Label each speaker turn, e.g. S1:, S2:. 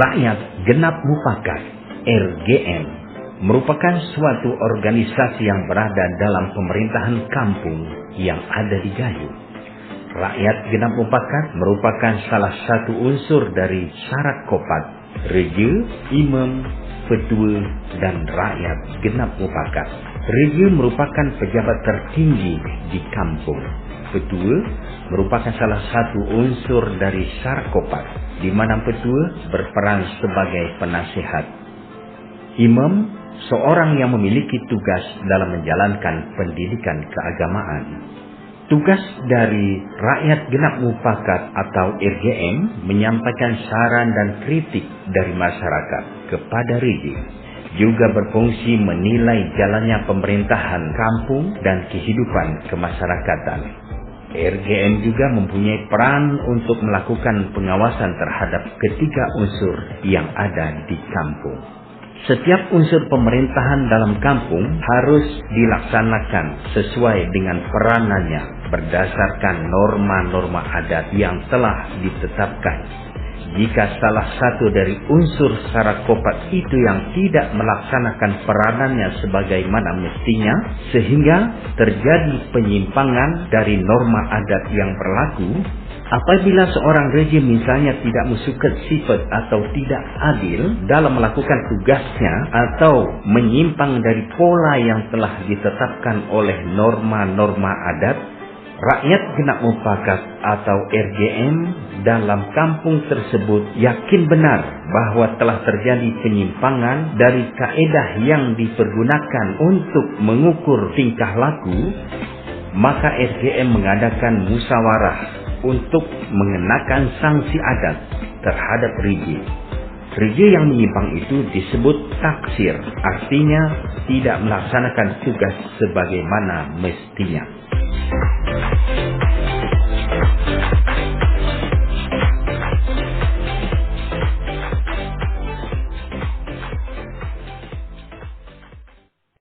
S1: Rakyat Genap Mufakat (RGM) merupakan suatu organisasi yang berada dalam pemerintahan kampung yang ada di Gayo. Rakyat Genap Mufakat merupakan salah satu unsur dari syarat kopat, reja, imam, petua, dan rakyat Genap Mufakat. Reja merupakan pejabat tertinggi di kampung. Petua merupakan salah satu unsur dari syarat kopat, di mana petua berperan sebagai penasihat. Imam, seorang yang memiliki tugas dalam menjalankan pendidikan keagamaan. Tugas dari Rakyat Genap Mufakat atau RGM menyampaikan saran dan kritik dari masyarakat kepada reja, juga berfungsi menilai jalannya pemerintahan kampung dan kehidupan kemasyarakatan. RGM juga mempunyai peran untuk melakukan pengawasan terhadap ketiga unsur yang ada di kampung. Setiap unsur pemerintahan dalam kampung harus dilaksanakan sesuai dengan peranannya berdasarkan norma-norma adat yang telah ditetapkan. Jika salah satu dari unsur syarat kopat itu yang tidak melaksanakan peranannya sebagaimana mestinya, sehingga terjadi penyimpangan dari norma adat yang berlaku, apabila seorang reja misalnya tidak bersuket sifat atau tidak adil dalam melakukan tugasnya atau menyimpang dari pola yang telah ditetapkan oleh norma-norma adat, Rakyat Genap Mufakat atau RGM dalam kampung tersebut yakin benar bahwa telah terjadi penyimpangan dari kaedah yang dipergunakan untuk mengukur tingkah laku, maka RGM mengadakan musyawarah untuk mengenakan sanksi adat terhadap reja. Reja yang menyimpang itu disebut taksir, artinya tidak melaksanakan tugas sebagaimana mestinya.